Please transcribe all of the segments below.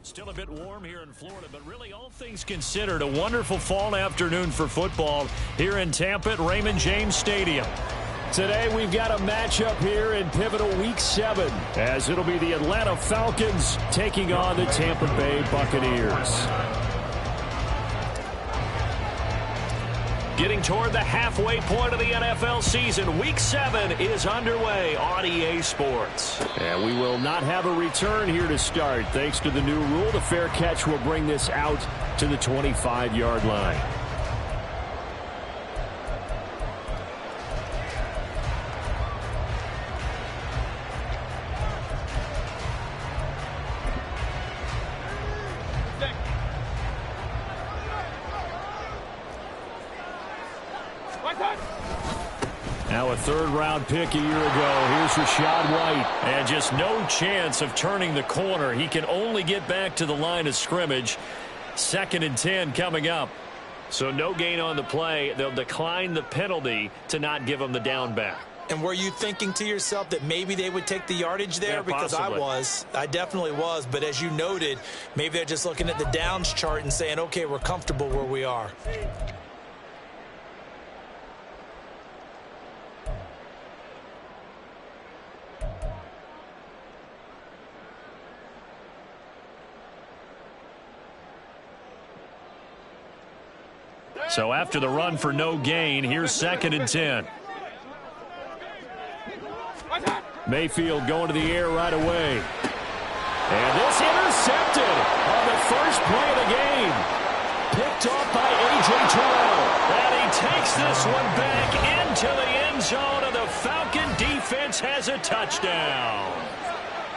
Still a bit warm here in Florida, but really all things considered, a wonderful fall afternoon for football here in Tampa at Raymond James Stadium. Today we've got a matchup here in pivotal Week 7, as it'll be the Atlanta Falcons taking on the Tampa Bay Buccaneers. Getting toward the halfway point of the NFL season, Week 7 is underway on EA Sports. And we will not have a return here to start. Thanks to the new rule, the fair catch will bring this out to the 25-yard line. Now a third-round pick a year ago. Here's Rachaad White. And just no chance of turning the corner. He can only get back to the line of scrimmage. 2nd and 10 coming up. So no gain on the play. They'll decline the penalty to not give him the down back. And were you thinking to yourself that maybe they would take the yardage there? Yeah, because possibly. I definitely was. But as you noted, maybe they're just looking at the downs chart and saying, okay, we're comfortable where we are. So after the run for no gain, here's 2nd and 10. Mayfield going to the air right away. And this intercepted on the first play of the game. Picked off by A.J. Terrell. And he takes this one back into the end zone, and the Falcon defense has a touchdown.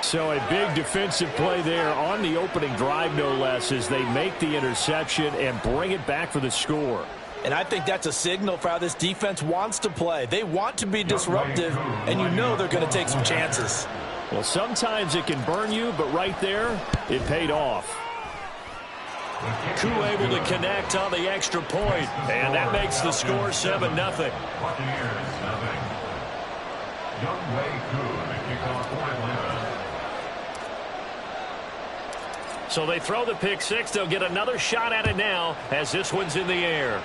So a big defensive play there on the opening drive, no less, as they make the interception and bring it back for the score. And I think that's a signal for how this defense wants to play. They want to be disruptive, and you know they're going to take some chances. Well, sometimes it can burn you, but right there, it paid off. Koo able to connect on the extra point, and that makes the score 7-0. So they throw the pick six. They'll get another shot at it now as this one's in the air.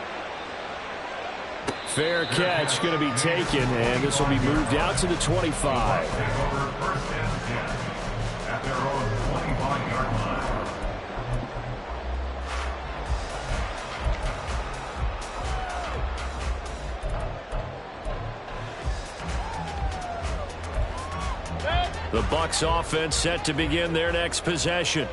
Fair catch going to be taken, and this will be moved out to the 25. The Bucs offense set to begin their next possession.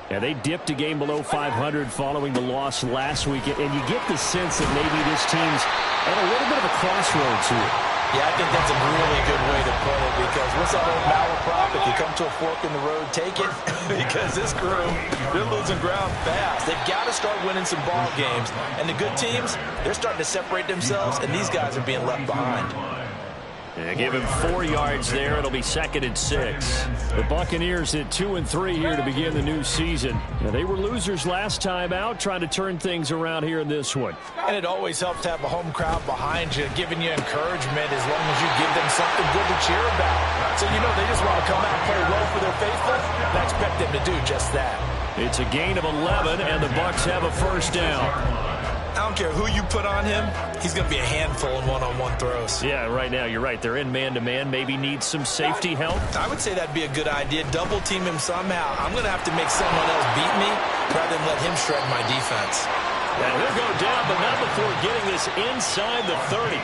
Yeah, they dipped a game below 500 following the loss last week, and you get the sense that maybe this team's at a little bit of a crossroads here. Yeah, I think that's a really good way to put it, because what's that old malaprop? If you come to a fork in the road, take it, because this crew, they're losing ground fast. They've got to start winning some ball games, and the good teams, they're starting to separate themselves, and these guys are being left behind. Yeah, give him 4 yards there. It'll be 2nd and 6. The Buccaneers at 2-3 here to begin the new season. Now, they were losers last time out, trying to turn things around here in this one. And it always helps to have a home crowd behind you, giving you encouragement as long as you give them something good to cheer about. So, you know, they just want to come out and play well for their faithful, and I expect them to do just that. It's a gain of 11, and the Bucs have a first down. I don't care who you put on him, he's going to be a handful in one-on-one throws. Yeah, right now, you're right. They're in man-to-man. Maybe needs some safety help. I would say that'd be a good idea. Double team him somehow. I'm going to have to make someone else beat me rather than let him shred my defense. And he'll go down, but not before getting this inside the 30.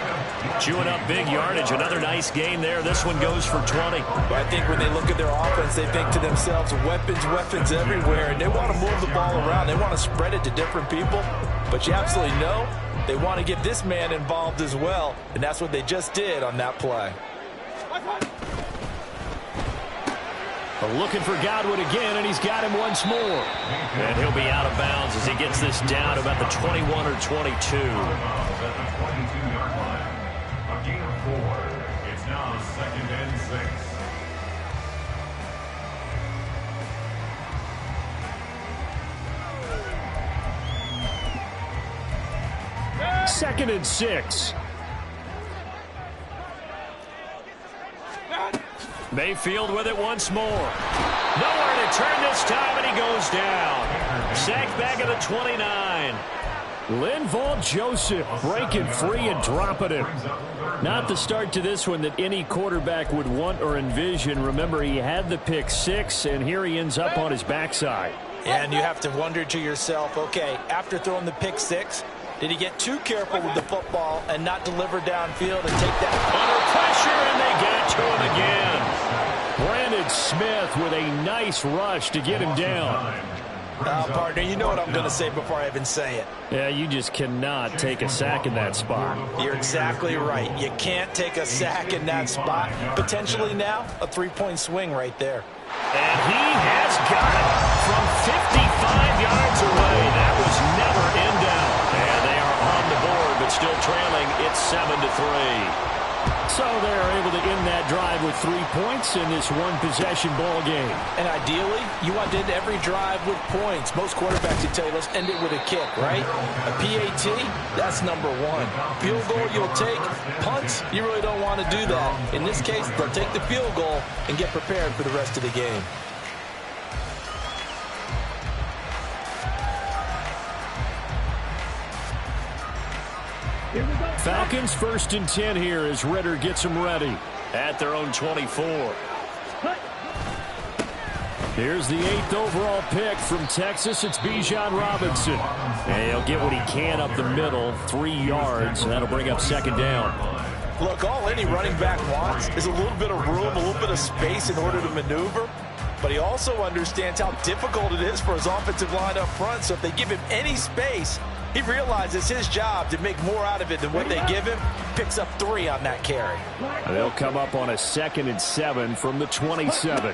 Chewing up big yardage. Another nice gain there. This one goes for 20. I think when they look at their offense, they think to themselves, weapons, weapons everywhere. And they want to move the ball around. They want to spread it to different people. But you absolutely know they want to get this man involved as well. And that's what they just did on that play. Looking for Godwin again, and he's got him once more. And he'll be out of bounds as he gets this down to about the 21 or 22. It's now 2nd and 6. 2nd and 6. Mayfield with it once more. Nowhere to turn this time, and he goes down. Sacked back at the 29. Linval Joseph breaking free and dropping him. Not the start to this one that any quarterback would want or envision. Remember, he had the pick 6, and here he ends up on his backside. And you have to wonder to yourself, okay, after throwing the pick 6, did he get too careful with the football and not deliver downfield and take that under pressure, and they get to him again. Brandon Smith with a nice rush to get him down. Partner, you know what I'm going to say before I even say it. Yeah, you just cannot take a sack in that spot. You're exactly right. You can't take a sack in that spot. Potentially now, a 3-point swing right there. And he has got it from 55 yards away. That was never in doubt. And they are on the board, but still trailing. It's 7-3. So they're able to end that drive with 3 points in this one-possession ball game. And ideally, you want to end every drive with points. Most quarterbacks would tell you, let's end it with a kick, right? A PAT, that's number 1. Field goal you'll take. Punts, you really don't want to do that. In this case, they'll take the field goal and get prepared for the rest of the game. Falcons 1st and 10 here as Ritter gets them ready at their own 24. Here's the 8th overall pick from Texas. It's Bijan Robinson. And he'll get what he can up the middle, 3 yards, and that'll bring up 2nd down. Look, all any running back wants is a little bit of room, a little bit of space in order to maneuver. But he also understands how difficult it is for his offensive line up front. So if they give him any space, he realizes his job to make more out of it than what they give him. Picks up 3 on that carry. And they'll come up on a 2nd and 7 from the 27.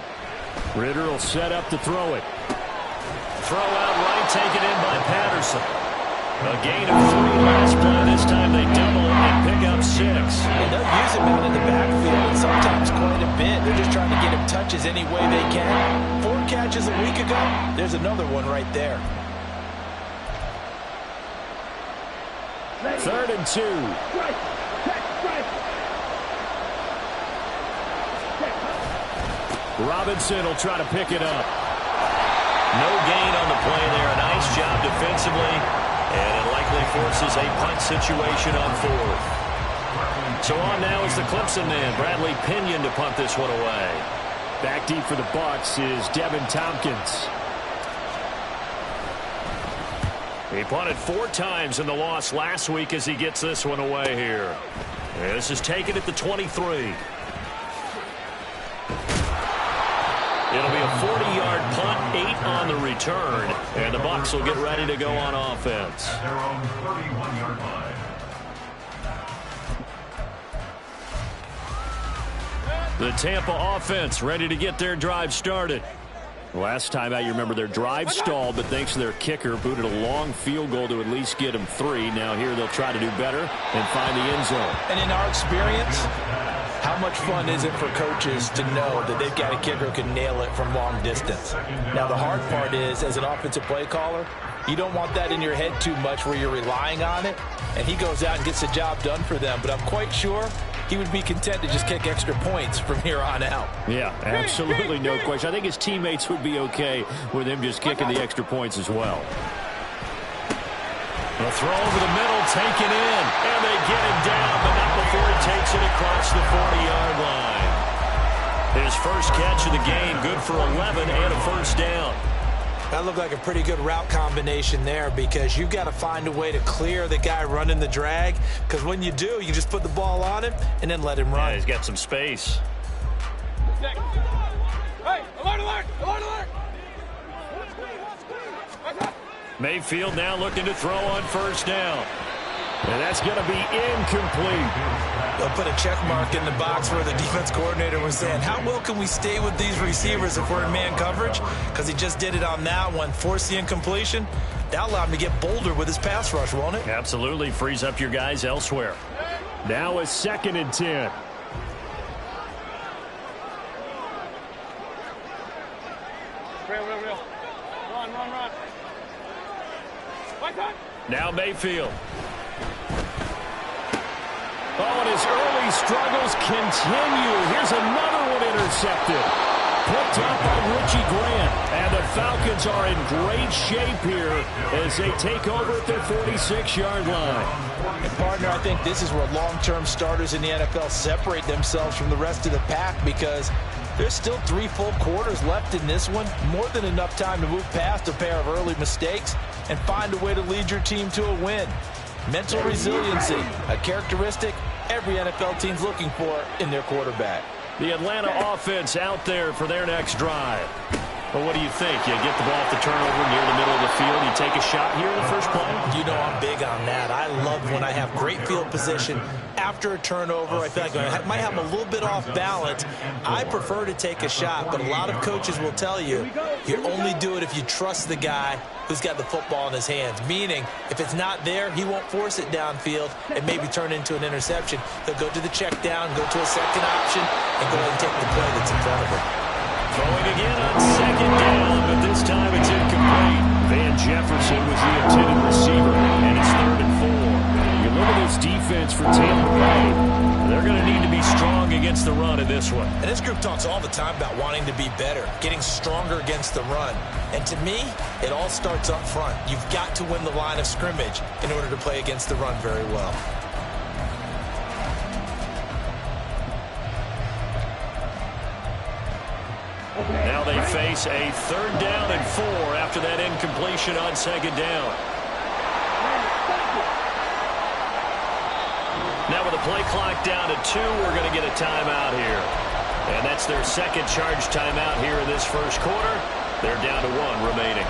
Ritter will set up to throw it. Throw out right, taken in by Patterson. A gain of 3 last play. This time they double and pick up 6. And they'll use him out in the backfield, and sometimes quite a bit. They're just trying to get him touches any way they can. 4 catches a week ago. There's another one right there. 3rd and 2. Robinson will try to pick it up. No gain on the play there. A nice job defensively. And it likely forces a punt situation on 4th. So on now is the Clemson man, Bradley Pinion, to punt this one away. Back deep for the Bucs is Devin Tompkins. He punted 4 times in the loss last week as he gets this one away here. This is taken at the 23. It'll be a 40-yard punt, 8 on the return, and the Bucs will get ready to go on offense. The Tampa offense ready to get their drive started. Last time out, you remember their drive stalled, but thanks to their kicker, booted a long field goal to at least get them 3. Now here they'll try to do better and find the end zone. And in our experience, how much fun is it for coaches to know that they've got a kicker who can nail it from long distance? Now, the hard part is, as an offensive play caller, you don't want that in your head too much where you're relying on it, and he goes out and gets the job done for them. But I'm quite sure he would be content to just kick extra points from here on out. Yeah, absolutely no question. I think his teammates would be okay with him just kicking the extra points as well. A throw over the middle, taken in, and they get him down, but not before he takes it across the 40-yard line. His first catch of the game, good for 11 and a 1st down. That looked like a pretty good route combination there, because you've got to find a way to clear the guy running the drag, because when you do, you just put the ball on him and then let him run. Yeah, he's got some space. Hey, alert, alert, alert, alert. Mayfield now looking to throw on 1st down. And that's going to be incomplete. They'll put a check mark in the box where the defense coordinator was saying, how well can we stay with these receivers if we're in man coverage? Because he just did it on that one, forced the incompletion. That allowed him to get bolder with his pass rush, won't it? Absolutely. Frees up your guys elsewhere. Now a 2nd and 10. Real. Run. Now Mayfield. Oh, and his early struggles continue. Here's another one intercepted. Picked up by Richie Grant. And the Falcons are in great shape here as they take over at their 46-yard line. And partner, I think this is where long-term starters in the NFL separate themselves from the rest of the pack, because there's still 3 full quarters left in this one. More than enough time to move past a pair of early mistakes and find a way to lead your team to a win. Mental resiliency, a characteristic every NFL team's looking for in their quarterback. The Atlanta offense out there for their next drive. Well, what do you think? You get the ball off the turnover near the middle of the field. You take a shot here in the first play? You know I'm big on that. I love when I have great field position after a turnover. I feel like I might have a little bit off balance. I prefer to take a shot, but a lot of coaches will tell you, you only do it if you trust the guy who's got the football in his hands. Meaning, if it's not there, he won't force it downfield and maybe turn into an interception. He'll go to the check down, go to a second option, and go ahead and take the play that's in front of him. Throwing again on second down, but this time it's incomplete. Van Jefferson was the intended receiver, and it's 3rd and 4. You look at this defense for Tampa Bay. They're going to need to be strong against the run in this one. And this group talks all the time about wanting to be better, getting stronger against the run. And to me, it all starts up front. You've got to win the line of scrimmage in order to play against the run very well. Now they face a 3rd down and 4 after that incompletion on second down. Now with the play clock down to 2, we're going to get a timeout here. And that's their second charge timeout here in this first quarter. They're down to 1 remaining.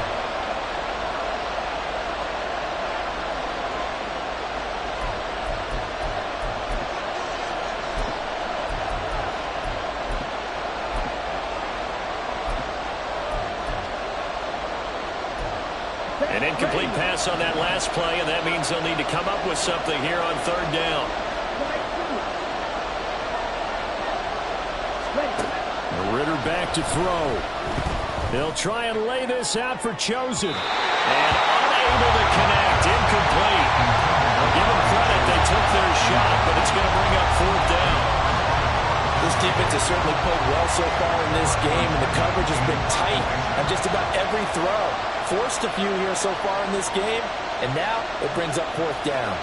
An incomplete pass on that last play, and that means they'll need to come up with something here on 3rd down. Ritter back to throw. They'll try and lay this out for Chosen. And unable to connect. Incomplete. I'll give them credit. They took their shot, but it's going to bring up 4th down. This defense has certainly played well so far in this game, and the coverage has been tight on just about every throw. Forced a few here so far in this game, and now it brings up 4th down.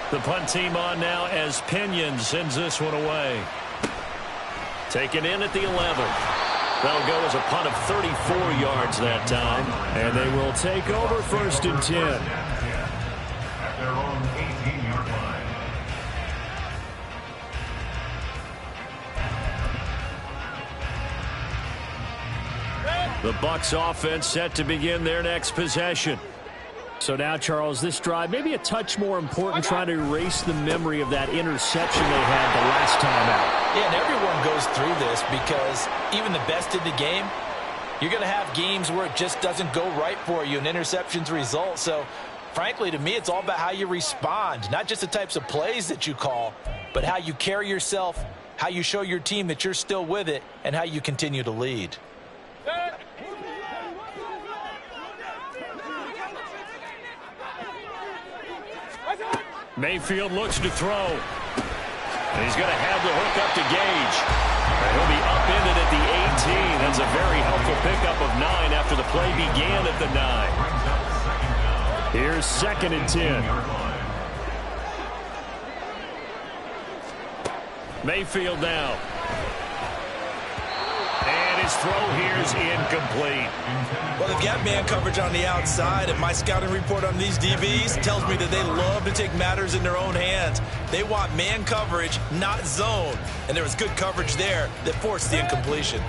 The punt team on now as Pinion sends this one away. Taken in at the 11th. That'll go as a punt of 34 yards that time, and they will take over 1st and 10. At their own 18-yard line. The Bucs offense set to begin their next possession. So now, Charles, this drive maybe a touch more important, trying to erase the memory of that interception they had the last time out. Yeah, and everyone goes through this because even the best in the game, you're going to have games where it just doesn't go right for you and interceptions result. So, frankly, to me, it's all about how you respond, not just the types of plays that you call, but how you carry yourself, how you show your team that you're still with it, and how you continue to lead. Mayfield looks to throw. And he's going to have the hook up to Gage. And he'll be upended at the 18. That's a very helpful pickup of 9 after the play began at the 9. Here's 2nd and 10. Mayfield now. And his throw here is incomplete. Well, they've got man coverage on the outside, and my scouting report on these DBs tells me that they love to take matters in their own hands. They want man coverage, not zone. And there was good coverage there that forced the incompletion.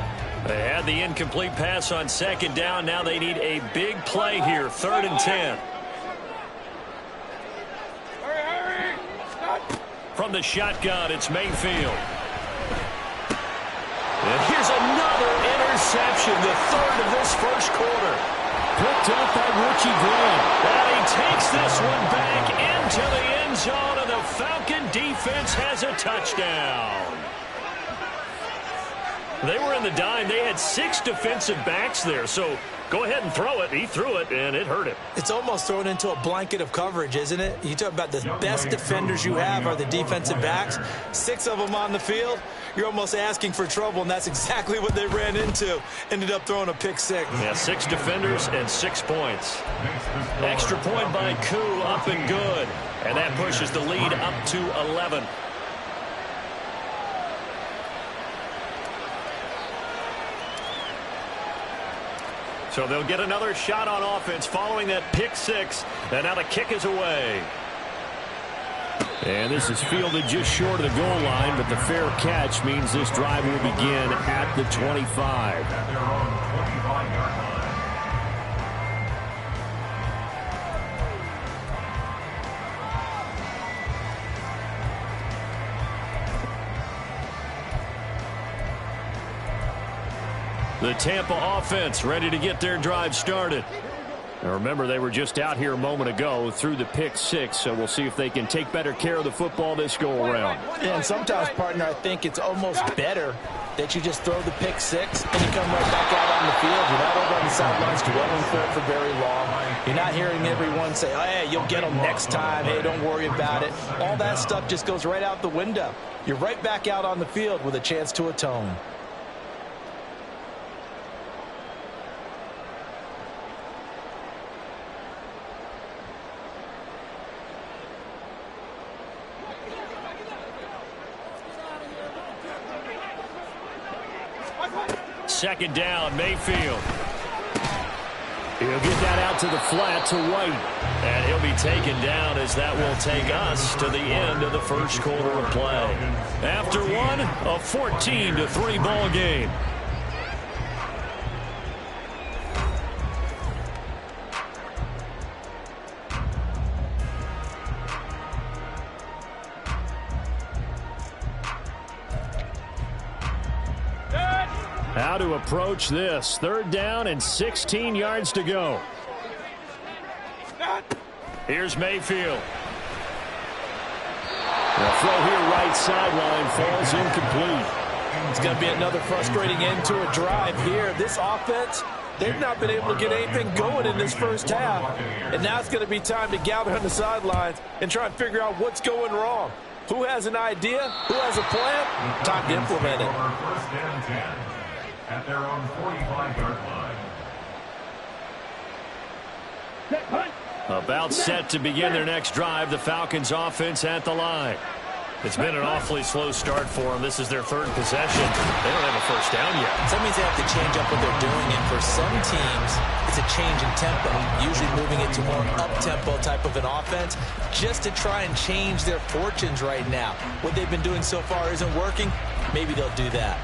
They had the incomplete pass on second down. Now they need a big play here, 3rd and 10. Hurry! From the shotgun, it's Mayfield. And here's another interception, the 3rd of this first quarter. Picked up by Richie Grant. And he takes this one back into the end zone, and the Falcon defense has a touchdown. They were in the dime. They had 6 defensive backs there, so go ahead and throw it. He threw it, and it hurt him. It's almost thrown into a blanket of coverage, isn't it? You talk about the best defenders you have are the defensive backs. 6 of them on the field. You're almost asking for trouble, and that's exactly what they ran into. Ended up throwing a pick 6. Yeah, 6 defenders and 6 points. Extra point by Koo, up and good. And that pushes the lead up to 11. So they'll get another shot on offense following that pick 6. And now the kick is away. And this is fielded just short of the goal line, but the fair catch means this drive will begin at the 25. At their own 25-yard line. The Tampa offense ready to get their drive started. Now remember, they were just out here a moment ago through the pick 6, so we'll see if they can take better care of the football this go-around. And sometimes, partner, I think it's almost better that you just throw the pick 6 and you come right back out on the field. You're not over on the sidelines dwelling for very long. You're not hearing everyone say, oh, hey, you'll get them next time. Hey, don't worry about it. All that stuff just goes right out the window. You're right back out on the field with a chance to atone. Second down, Mayfield. He'll get that out to the flat to White. And he'll be taken down as that will take us to the end of the first quarter of play. After one, a 14-3 ball game. How to approach this. 3rd down and 16 yards to go. Here's Mayfield. The throw here right sideline falls incomplete. It's going to be another frustrating end to a drive here. This offense, they've not been able to get anything going in this first half. And now it's going to be time to gather on the sidelines and try and figure out what's going wrong. Who has an idea? Who has a plan? Time to implement it. First and 10 at their own 45-yard line. About set to begin their next drive. The Falcons offense at the line. It's been an awfully slow start for them. This is their 3rd possession. They don't have a first down yet. So that means they have to change up what they're doing. And for some teams, it's a change in tempo. Usually moving it to more up-tempo type of an offense just to try and change their fortunes right now. What they've been doing so far isn't working. Maybe they'll do that.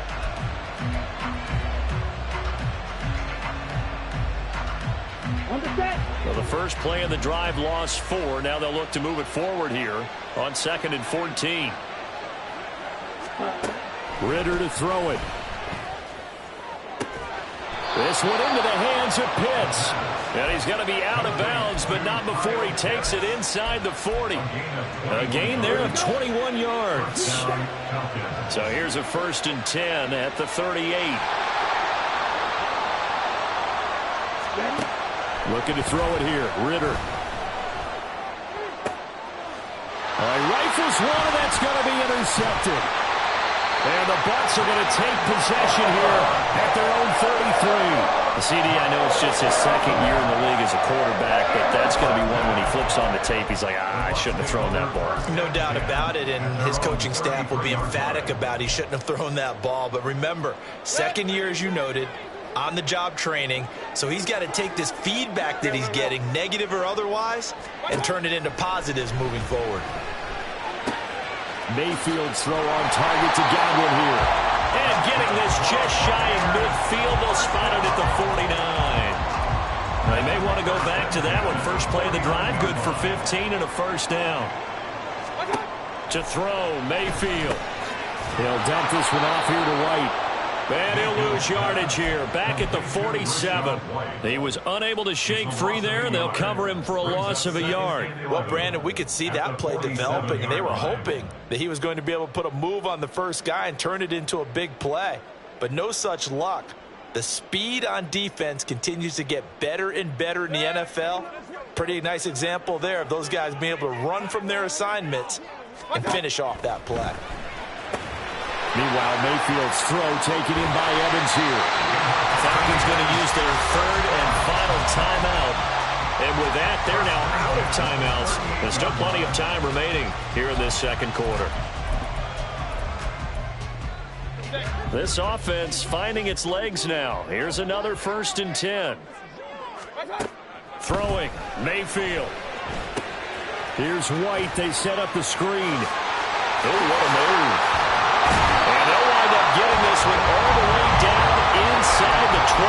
Well, the first play of the drive lost 4. Now they'll look to move it forward here on 2nd and 14. Ritter to throw it. This one into the hands of Pitts. And he's going to be out of bounds, but not before he takes it inside the 40. A gain there of 21 yards. So here's a 1st and 10 at the 38. Looking to throw it here. Ritter. He rifles one, and that's going to be intercepted. And the Bucs are going to take possession here at their own 33. CD, I know it's just his 2nd year in the league as a quarterback, but that's going to be one when he flips on the tape. He's like, I shouldn't have thrown that ball. No doubt about it, and his coaching staff will be emphatic about he shouldn't have thrown that ball. But remember, 2nd year, as you noted, on-the-job training, so he's got to take this feedback that he's getting, negative or otherwise, and turn it into positives moving forward. Mayfield's throw on target to Godwin here. And getting this just shy of midfield, they'll spot it at the 49. They may want to go back to that one. First play of the drive, good for 15 and a 1st down. To throw, Mayfield. He'll dump this one off here to White. And he'll lose yardage here, back at the 47. He was unable to shake free there, and they'll cover him for a loss of a yard. Well, Brandon, we could see that play developing, and they were hoping that he was going to be able to put a move on the first guy and turn it into a big play. but no such luck. The speed on defense continues to get better and better in the NFL. Pretty nice example there of those guys being able to run from their assignments and finish off that play. Meanwhile, Mayfield's throw taken in by Evans here. Falcons going to use their third and final timeout. And with that, they're now out of timeouts. There's still plenty of time remaining here in this second quarter. This offense finding its legs now. Here's another 1st and 10. Throwing, Mayfield. Here's White. They set up the screen. Oh, what a move. And they'll wind up getting this one all the way down inside the 20.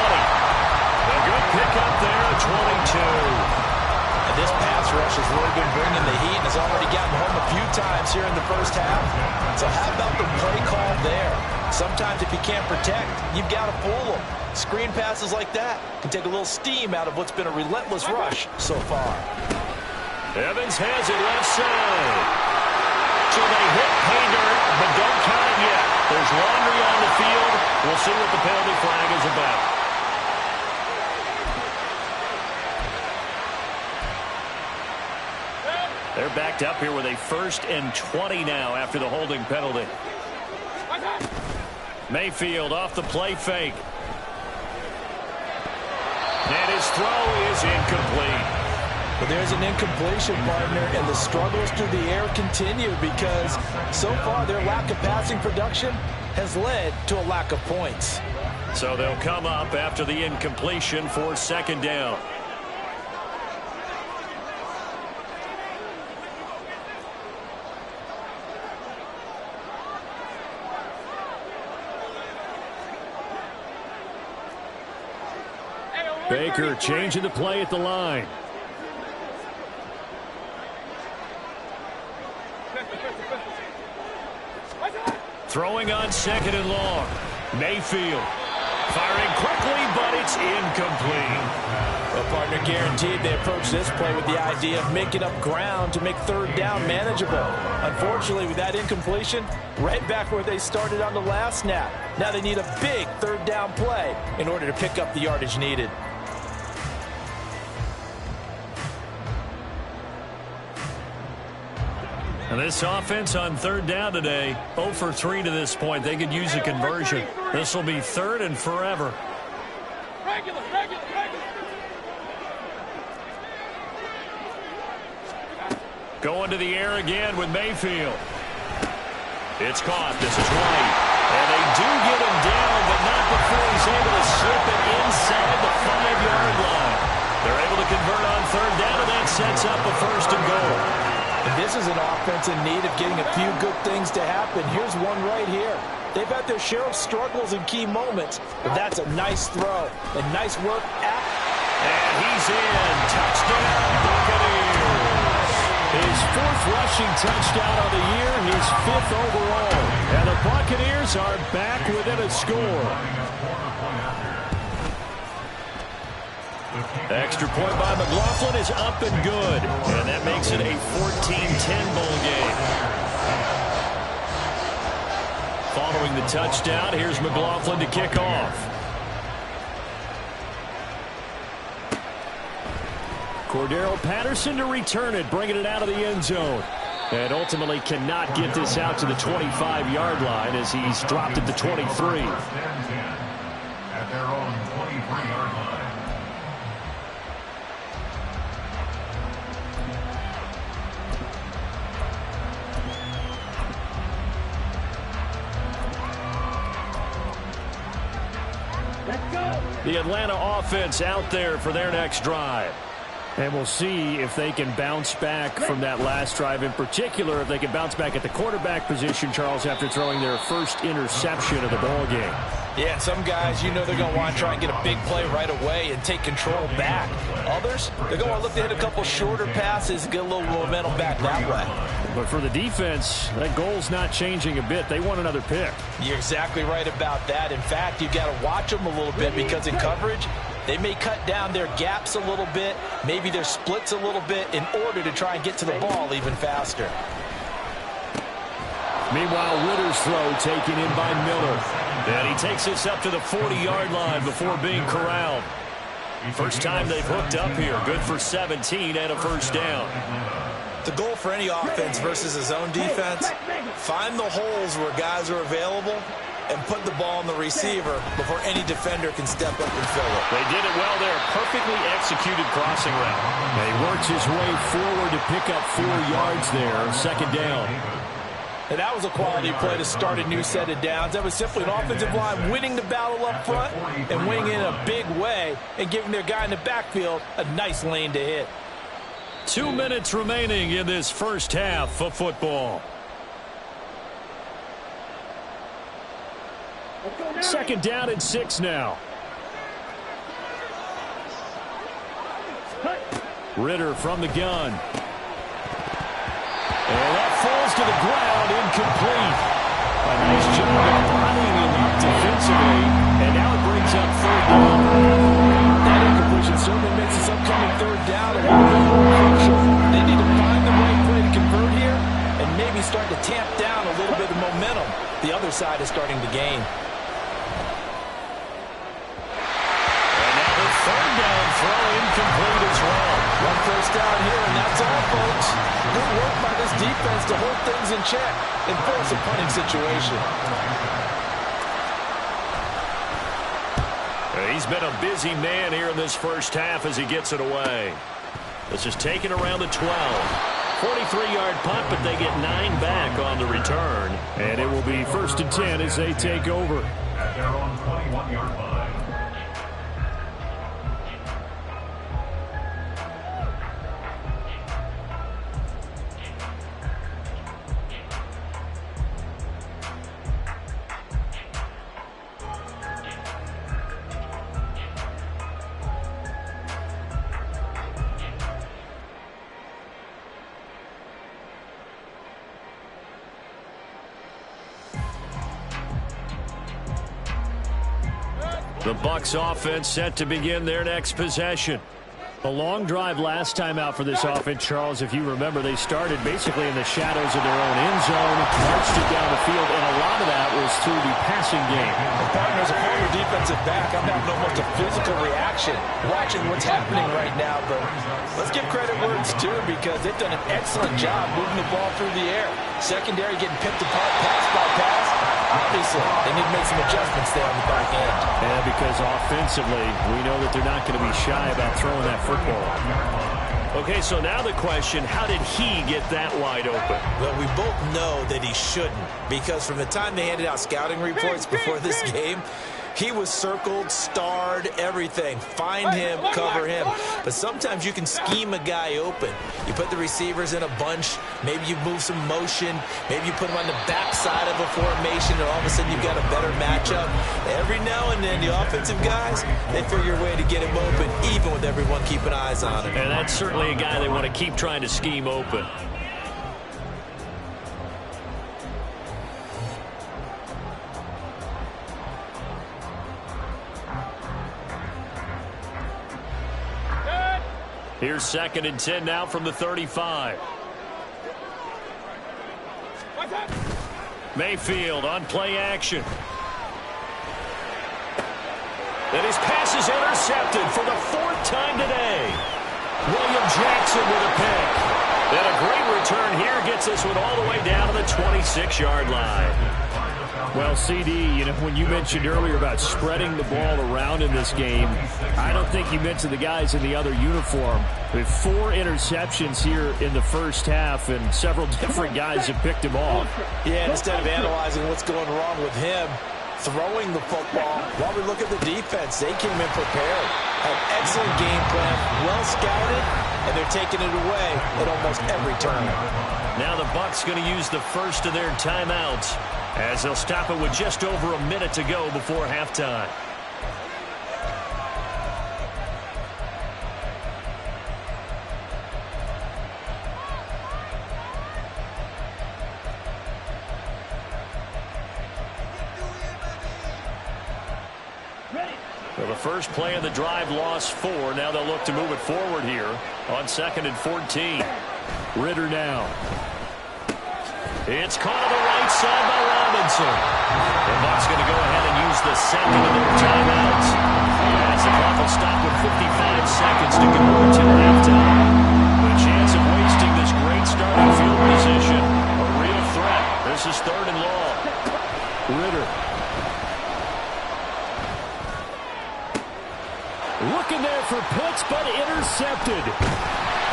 A good pickup there at 22. And this pass rush has really been bringing the heat and has already gotten home a few times here in the first half. So how about the play call there? Sometimes if you can't protect, you've got to fool them. Screen passes like that can take a little steam out of what's been a relentless rush so far. Evans has it left side. So they hit pay dirt, but don't count it yet. There's laundry on the field. We'll see what the penalty flag is about. They're backed up here with a 1st and 20 now after the holding penalty. Mayfield off the play fake. And his throw is incomplete. But there's an incompletion, partner, and the struggles through the air continue because so far their lack of passing production has led to a lack of points. So they'll come up after the incompletion for 2nd down. Baker changing the play at the line. Throwing on 2nd and long. Mayfield firing quickly, but it's incomplete. Well, partner, guaranteed they approach this play with the idea of making up ground to make 3rd down manageable. Unfortunately, with that incompletion, right back where they started on the last snap. Now they need a big 3rd down play in order to pick up the yardage needed. And this offense on 3rd down today, 0 for 3 to this point. They could use a conversion. This will be 3rd and forever. Regular. Going to the air again with Mayfield. It's caught. This is White. And they do get him down, but not before he's able to slip it inside the 5-yard line. They're able to convert on 3rd down, and that sets up a 1st and goal. And this is an offense in need of getting a few good things to happen. Here's one right here. They've had their share of struggles in key moments, but that's a nice throw and nice work. And he's in. Touchdown, Buccaneers. His 4th rushing touchdown of the year, his 5th overall. And the Buccaneers are back within a score. Extra point by McLaughlin is up and good. And that makes it a 14-10 bowl game. Following the touchdown, here's McLaughlin to kick off. Cordero Patterson to return it, bringing it out of the end zone. And ultimately cannot get this out to the 25-yard line as he's dropped at the 23. At their own 23-yard line. The Atlanta offense out there for their next drive. And we'll see if they can bounce back from that last drive. In particular, if they can bounce back at the quarterback position, Charles, after throwing their first interception of the ball game. Yeah, and some guys, you know they're going to want to try and get a big play right away and take control back. Others, they're going to want to look to hit a couple shorter passes and get a little momentum back that way. But for the defense, that goal's not changing a bit. They want another pick. You're exactly right about that. In fact, you've got to watch them a little bit because in coverage, they may cut down their gaps a little bit, maybe their splits a little bit in order to try and get to the ball even faster. Meanwhile, Ritter's throw taken in by Miller. And he takes this up to the 40-yard line before being corralled. First time they've hooked up here. Good for 17 and a first down. The goal for any offense versus his own defense, find the holes where guys are available and put the ball on the receiver before any defender can step up and fill it. They did it well there. Perfectly executed crossing route. He works his way forward to pick up 4 yards there. Second down. And that was a quality play to start a new set of downs. That was simply an offensive line winning the battle up front and winning it in a big way and giving their guy in the backfield a nice lane to hit. 2 minutes remaining in this first half of football. Second down and 6 now. Ritter from the gun. And that falls to the ground, incomplete. A nice job of bodying him up defensively, and now it brings up third down. That incompletion certainly makes this upcoming third down a little bit more crucial. They need to find the right play to convert here and maybe start to tamp down a little bit of momentum. The other side is starting to gain. And now the third down throw incomplete as well. One first down here, and that's all, folks. Good work by this defense to hold things in check and force a punting situation. He's been a busy man here in this first half as he gets it away. This is taken around the 12. 43-yard punt, but they get 9 back on the return. And it will be 1st and 10 as they take over. At their own 21-yard line. The Bucs offense set to begin their next possession. A long drive last time out for this offense, Charles. If you remember, they started basically in the shadows of their own end zone, marched it down the field, and a lot of that was through the passing game. Partners, a former defensive back, I'm having almost a physical reaction watching what's happening right now. But let's give credit where it's due because they've done an excellent job moving the ball through the air. Secondary getting picked apart pass by pass. Obviously, they need to make some adjustments there on the back end. Yeah, because offensively, we know that they're not going to be shy about throwing that football. Okay, so now the question, how did he get that wide open? Well, we both know that he shouldn't because from the time they handed out scouting reports before this game, he was circled, starred, everything. Find him, cover him. But sometimes you can scheme a guy open. You put the receivers in a bunch. Maybe you move some motion. Maybe you put them on the backside of a formation, and all of a sudden you've got a better matchup. Every now and then, the offensive guys, they figure a way to get him open, even with everyone keeping eyes on him. And that's certainly a guy they want to keep trying to scheme open. Here's 2nd and 10 now from the 35. Mayfield on play action. And his pass is intercepted for the 4th time today. William Jackson with a pick. And a great return here gets this one all the way down to the 26-yard line. Well, CD, you know, when you mentioned earlier about spreading the ball around in this game, I don't think you mentioned the guys in the other uniform. With 4 interceptions here in the first half, and several different guys have picked him off. Yeah, instead of analyzing what's going wrong with him, throwing the football, while we look at the defense, they came in prepared. An excellent game plan, well scouted, and they're taking it away at almost every turn. Now the Bucs going to use the first of their timeouts as they'll stop it with just over a minute to go before halftime. Well, the first play of the drive lost 4. Now they'll look to move it forward here on 2nd and 14. Ritter now. It's caught on the right side by Robinson. The Bucs going to go ahead and use the second of their timeouts. As the clock will stop with 55 seconds to go until halftime. The chance of wasting this great starting field position, a real threat. This is 3rd and long. Ritter. Looking there for Pitts, but intercepted.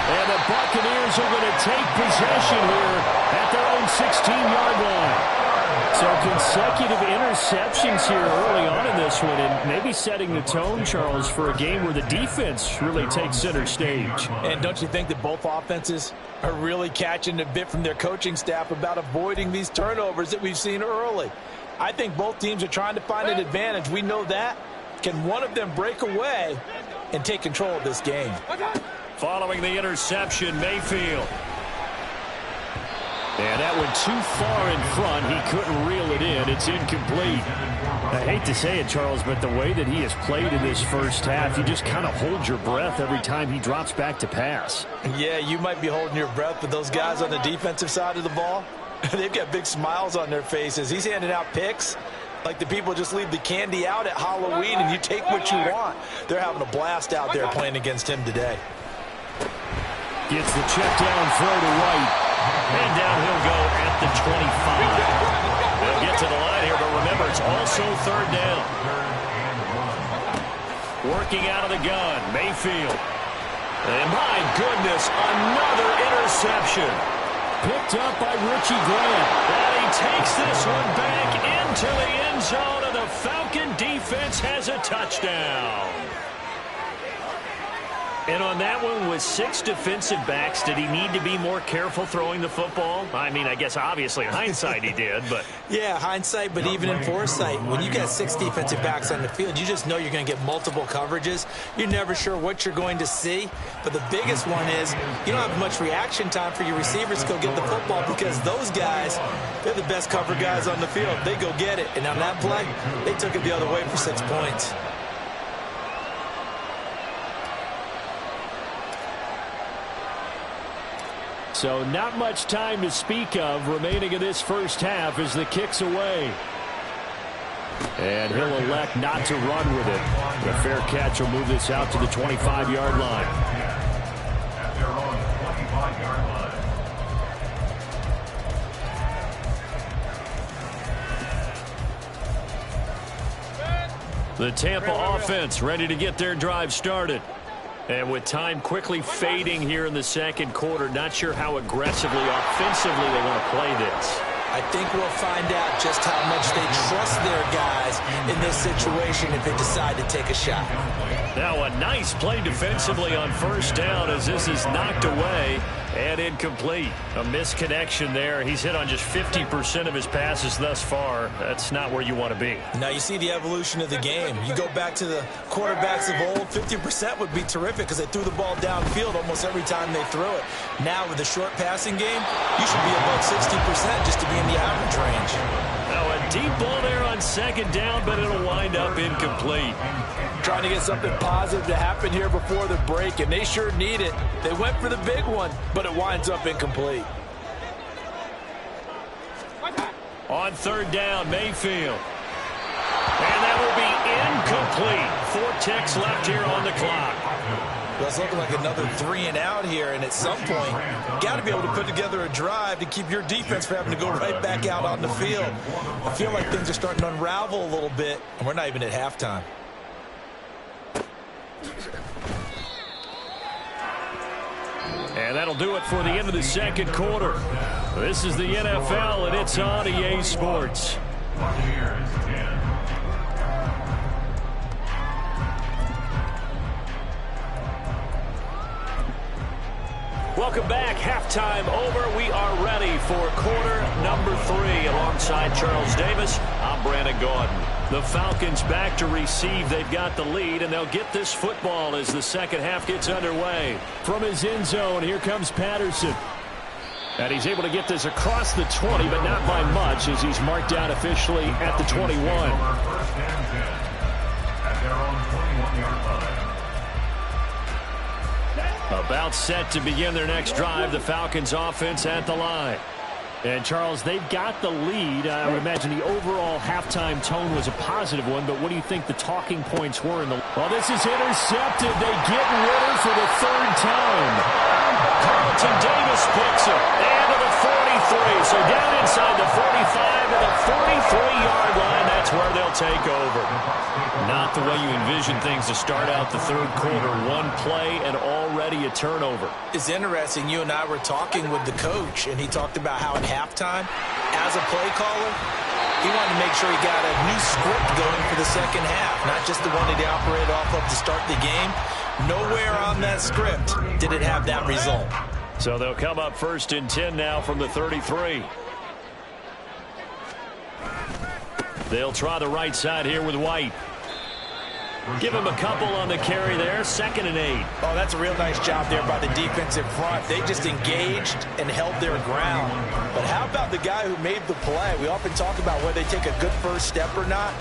And the Buccaneers are going to take possession here at their own 16-yard line. So consecutive interceptions here early on in this one, and maybe setting the tone, Charles, for a game where the defense really takes center stage. And don't you think that both offenses are really catching a bit from their coaching staff about avoiding these turnovers that we've seen early? I think both teams are trying to find an advantage. We know that. Can one of them break away and take control of this game? Following the interception, Mayfield. And that went too far in front. He couldn't reel it in. It's incomplete. I hate to say it, Charles, but the way that he has played in this first half, you just kind of hold your breath every time he drops back to pass. Yeah, you might be holding your breath, but those guys on the defensive side of the ball, they've got big smiles on their faces. He's handing out picks like the people just leave the candy out at Halloween and you take what you want. They're having a blast out there playing against him today. Gets the check down throw to White. And down he'll go at the 25. They'll get to the line here, but remember, it's also 3rd down. Working out of the gun, Mayfield. And my goodness, another interception. Picked up by Richie Grant. And he takes this one back into the end zone, and the Falcon defense has a touchdown. And on that one, with 6 defensive backs, did he need to be more careful throwing the football? I mean, I guess obviously in hindsight he did, but... Yeah, hindsight, but even in foresight, when you got 6 defensive backs on the field, you just know you're going to get multiple coverages. You're never sure what you're going to see. But the biggest one is you don't have much reaction time for your receivers to go get the football because those guys, they're the best cover guys on the field. They go get it. And on that play, they took it the other way for 6 points. So not much time to speak of remaining in this first half as the kick's away. And he'll elect not to run with it. The fair catch will move this out to the 25-yard line. At their own 25-yard line. The Tampa offense ready to get their drive started. And with time quickly fading here in the second quarter, not sure how aggressively, offensively they want to play this. I think we'll find out just how much they trust their guys in this situation if they decide to take a shot. Now a nice play defensively on 1st down as this is knocked away and incomplete. A misconnection there. He's hit on just 50% of his passes thus far. That's not where you want to be. Now you see the evolution of the game. You go back to the quarterbacks of old, 50% would be terrific because they threw the ball downfield almost every time they threw it. Now with the short passing game, you should be above 60% just to be in the average range. Now a deep ball there on 2nd down, but it'll wind up incomplete. Trying to get something positive to happen here before the break, and they sure need it. They went for the big one, but it winds up incomplete. On 3rd down, Mayfield. And that will be incomplete. 4 ticks left here on the clock. Well, it's looking like another 3 and out here, and at some point, you got to be able to put together a drive to keep your defense from having to go right back out on the field. I feel like things are starting to unravel a little bit, and we're not even at halftime. And that'll do it for the end of the second quarter. This is the NFL, and it's on EA Sports. Buccaneers 10. Welcome back. Halftime over. We are ready for quarter number 3. Alongside Charles Davis, I'm Brandon Gordon. The Falcons back to receive. They've got the lead, and they'll get this football as the second half gets underway. From his end zone, here comes Patterson. And he's able to get this across the 20, but not by much as he's marked down officially at the 21. First and 10. At their own 21-yard line. About set to begin their next drive. The Falcons offense at the line. And, Charles, they've got the lead. I would imagine the overall halftime tone was a positive one, but what do you think the talking points were in the... Well, this is intercepted. They get Ritter for the third time. Carlton Davis picks it. And to the 43. So down inside the 45 to the 43-yard line. That's where they'll take over. Not the way you envision things to start out the third quarter. One play and already a turnover. It's interesting. You and I were talking with the coach, and he talked about how at halftime, as a play caller, he wanted to make sure he got a new script going for the second half, not just the one that he operated off of to start the game. Nowhere on that script did it have that result. So they'll come up 1st and 10 now from the 33. They'll try the right side here with White. Give him a couple on the carry there. 2nd and 8. Oh, that's a real nice job there by the defensive front. They just engaged and held their ground. But how about the guy who made the play? We often talk about whether they take a good first step or not.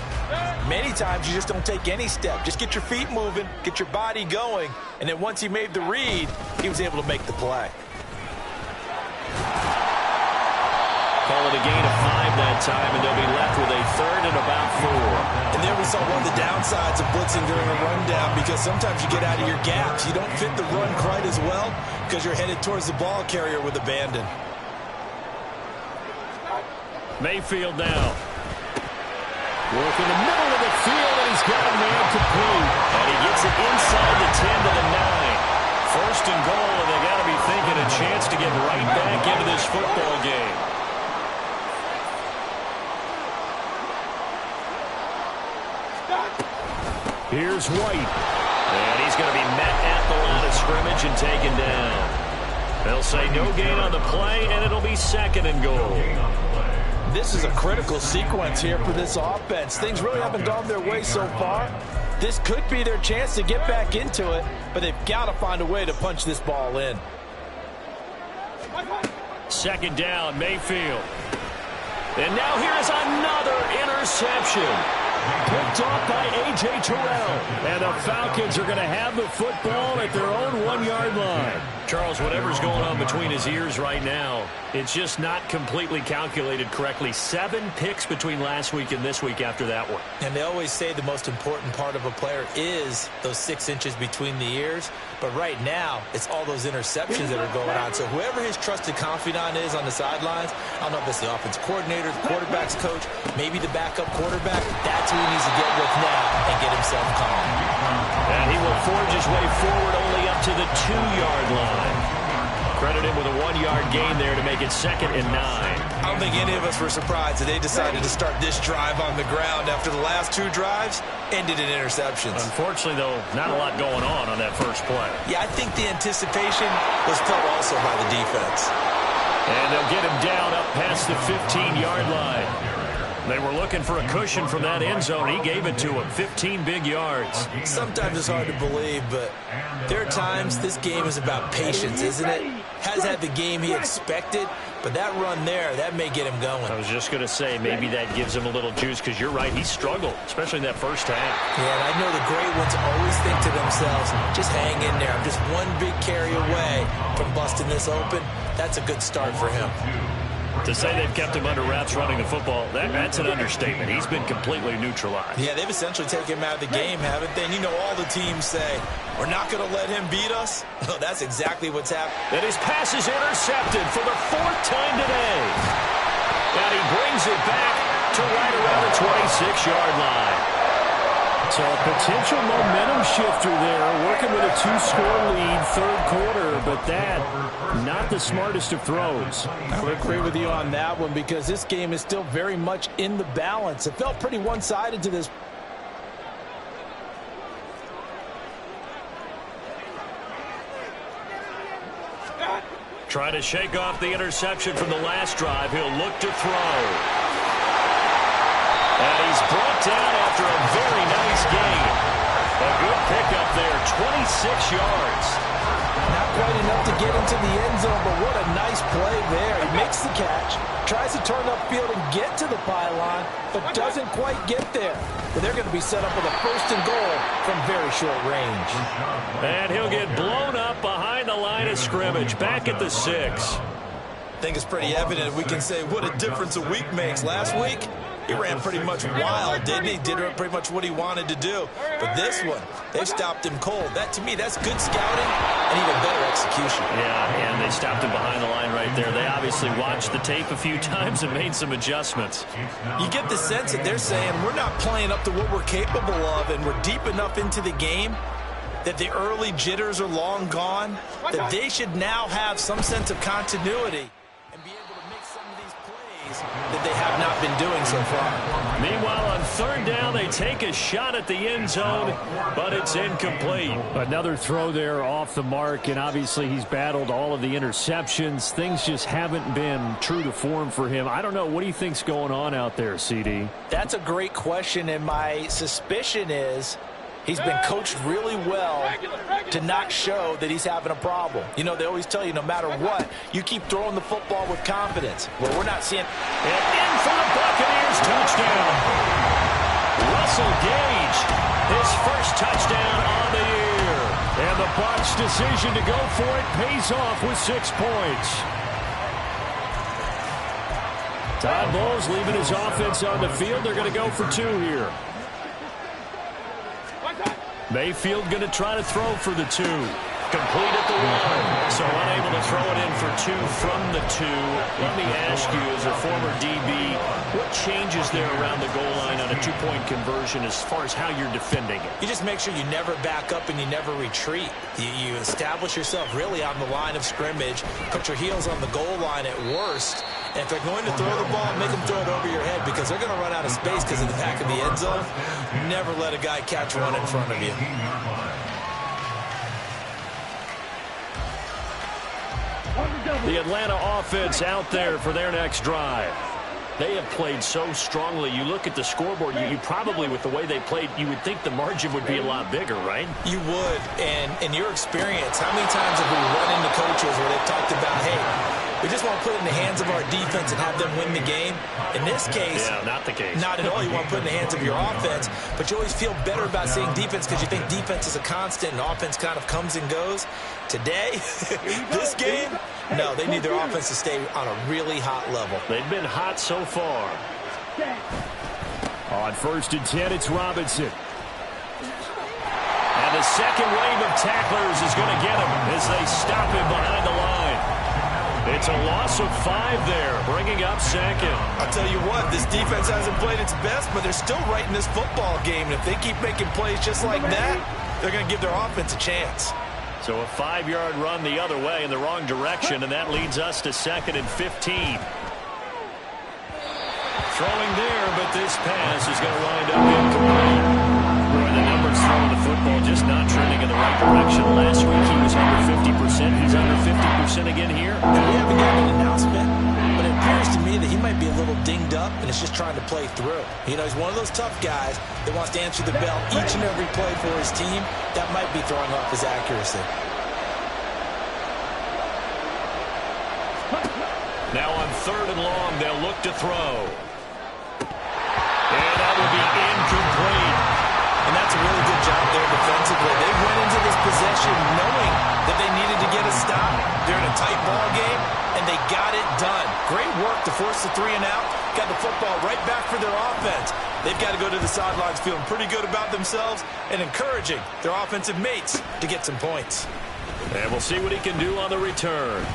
Many times you just don't take any step. Just get your feet moving, get your body going, and then once he made the read, he was able to make the play. Call it a gain of 5 that time, and they'll be left with a 3rd and about 4. And there we saw one of the downsides of blitzing during a rundown, because sometimes you get out of your gaps. You don't fit the run quite as well because you're headed towards the ball carrier with abandon. Mayfield now. Work in the middle of the field, and he's got a man complete. And he gets it inside the 10 to the 9. 1st and goal, and they got to be thinking a chance to get right back into this football game. Here's White. And he's going to be met at the line of scrimmage and taken down. They'll say no gain on the play, and it'll be 2nd and goal. This is a critical sequence here for this offense. Things really haven't gone their way so far. This could be their chance to get back into it, but they've got to find a way to punch this ball in. 2nd down, Mayfield. And now here's another interception. Picked off by A.J. Terrell. And the Falcons are going to have the football at their own 1-yard line. Charles, whatever's going on between his ears right now, it's just not completely calculated correctly. 7 picks between last week and this week after that one. And they always say the most important part of a player is those 6 inches between the ears. But right now, it's all those interceptions that are going on. So whoever his trusted confidant is on the sidelines, I don't know if it's the offense coordinator, the quarterback's coach, maybe the backup quarterback, that's who he needs to get with now and get himself calm. And he will forge his way forward only up to the 2-yard line. Credit him with a 1-yard gain there to make it 2nd and 9. I don't think any of us were surprised that they decided to start this drive on the ground after the last 2 drives ended in interceptions. Unfortunately, though, not a lot going on that first play. Yeah, I think the anticipation was felt also by the defense. And they'll get him down up past the 15-yard line. They were looking for a cushion from that end zone. He gave it to him. 15 big yards. Sometimes it's hard to believe, but there are times this game is about patience, isn't it? Has had the game he expected, but that run there, that may get him going. I was just going to say, maybe that gives him a little juice, because you're right, he struggled, especially in that first half. Yeah, and I know the great ones always think to themselves, just hang in there. I'm just one big carry away from busting this open. That's a good start for him. To say they've kept him under wraps running the football, that's an understatement. He's been completely neutralized. Yeah, they've essentially taken him out of the game, haven't they? And you know all the teams say, we're not going to let him beat us. Well, that's exactly what's happened. And his pass is intercepted for the 4th time today. And he brings it back to right around the 26-yard line. So a potential momentum shifter there, working with a 2-score lead, 3rd quarter, but that, not the smartest of throws. I would agree with you on that one, because this game is still very much in the balance. It felt pretty one-sided to this. Trying to shake off the interception from the last drive. He'll look to throw. And he's brought down after a very nice gain. A good pickup there, 26 yards. Not quite enough to get into the end zone, but what a nice play there. He makes the catch, tries to turn upfield and get to the pylon, but doesn't quite get there. But they're going to be set up with a 1st and goal from very short range. And he'll get blown up behind the line of scrimmage, back at the 6. I think it's pretty evident. We can say what a difference a week makes. Last week, he ran pretty much wild, didn't he? Did pretty much what he wanted to do. But this one, they've stopped him cold. That, to me, that's good scouting and even better execution. Yeah, and they stopped him behind the line right there. They obviously watched the tape a few times and made some adjustments. You get the sense that they're saying we're not playing up to what we're capable of, and we're deep enough into the game that the early jitters are long gone, that they should now have some sense of continuity and be able to make some of these plays that they have not been doing so far. Meanwhile, on third down, they take a shot at the end zone, but it's incomplete. Another throw there off the mark, and obviously he's battled all of the interceptions. Things just haven't been true to form for him. I don't know. What do you think's going on out there, CD? That's a great question, and my suspicion is he's been coached really well to not show that he's having a problem. You know, they always tell you no matter what, you keep throwing the football with confidence. Well, we're not seeing. And in for the Buccaneers, touchdown. Russell Gage, his first touchdown on the year. And the Bucs' decision to go for it pays off with 6 points. Todd Bowles leaving his offense on the field. They're going to go for 2 here. Mayfield going to try to throw for the 2. Complete at the 1. So unable to throw it in for 2 from the 2. Let me ask you, as a former DB, what changes there around the goal line on a 2-point conversion as far as how you're defending it? You just make sure you never back up and you never retreat. You establish yourself really on the line of scrimmage, put your heels on the goal line at worst. And if they're going to throw the ball, make them throw it over your head because they're going to run out of space because of the back of the end zone. Never let a guy catch one in front of you. The Atlanta offense out there for their next drive. They have played so strongly. You look at the scoreboard, you probably, with the way they played, you would think the margin would be a lot bigger, right? You would. And in your experience, how many times have we run into coaches where they've talked about, hey, we just want to put it in the hands of our defense and have them win the game? In this case, yeah, not the case. Not at all. You want to put it in the hands of your offense, but you always feel better about saying defense because you think defense is a constant and offense kind of comes and goes. Today, this game, no, they need their offense to stay on a really hot level. They've been hot so far. On 1st and 10, it's Robinson. And the second wave of tacklers is going to get him as they stop him behind the line. It's a loss of 5 there, bringing up 2nd. I'll tell you what, this defense hasn't played its best, but they're still right in this football game. And if they keep making plays just like that, they're going to give their offense a chance. So a 5-yard run the other way in the wrong direction, and that leads us to 2nd and 15. Throwing there, but this pass is going to wind up incomplete. Boy, the numbers throwing the football just not trending in the right direction. Last week he was under 50%. He's under 50% again here. And we haven't gotten an announcement, but it appears to me that he might be a little dinged up and is just trying to play through. You know, he's one of those tough guys that wants to answer the bell each and every play for his team. That might be throwing off his accuracy. Now on 3rd and long, they'll look to throw. And that will be incomplete. And that's a really good job there defensively. They went into this possession knowing that they needed to get a stop. They're in a tight ball game, and they got it done. Great work to force the 3 and out. Got the football right back for their offense. They've got to go to the sidelines feeling pretty good about themselves and encouraging their offensive mates to get some points. And we'll see what he can do on the return.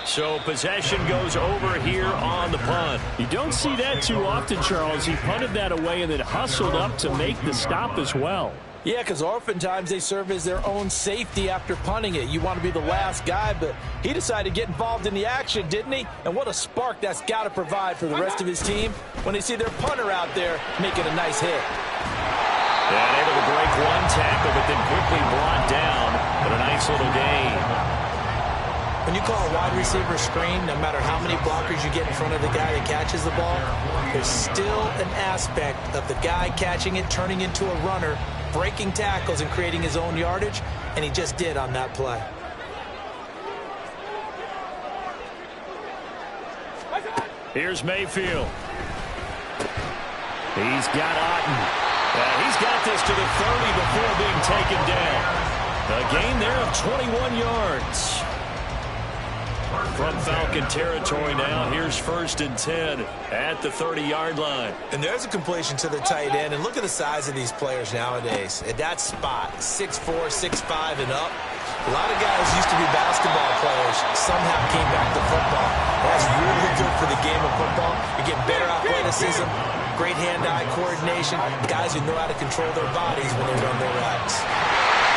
So possession goes over here on the punt. You don't see that too often, Charles. He punted that away and then hustled up to make the stop as well. Yeah, because oftentimes they serve as their own safety after punting it. You want to be the last guy, but he decided to get involved in the action, didn't he? And what a spark that's got to provide for the rest of his team when they see their punter out there making a nice hit. And able to break one tackle, but then quickly brought down. But a nice little gain. When you call a wide receiver screen, no matter how many blockers you get in front of the guy that catches the ball, there's still an aspect of the guy catching it, turning into a runner, breaking tackles and creating his own yardage, and he just did on that play. Here's Mayfield. He's got Otten. He's got this to the 30 before being taken down. A gain there of 21 yards. From Falcon territory now, here's 1st and 10 at the 30-yard line. And there's a completion to the tight end. And look at the size of these players nowadays. At that spot, 6'4", 6'5", and up. A lot of guys used to be basketball players. Somehow came back to football. That's really good for the game of football. You get better athleticism, great hand-eye coordination. Guys who know how to control their bodies when they run their routes.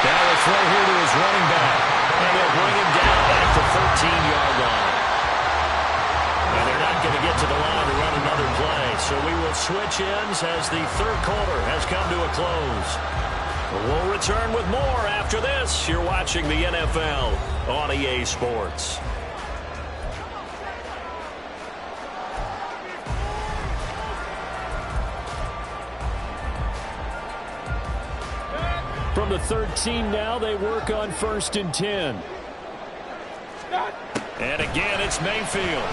Now a throw here to his running back. And they'll bring him down at the 13-yard line. And they're not going to get to the line to run another play. So we will switch ends as the third quarter has come to a close. We'll return with more after this. You're watching the NFL on EA Sports. From the 13 now, they work on 1st and 10. And again, it's Mayfield.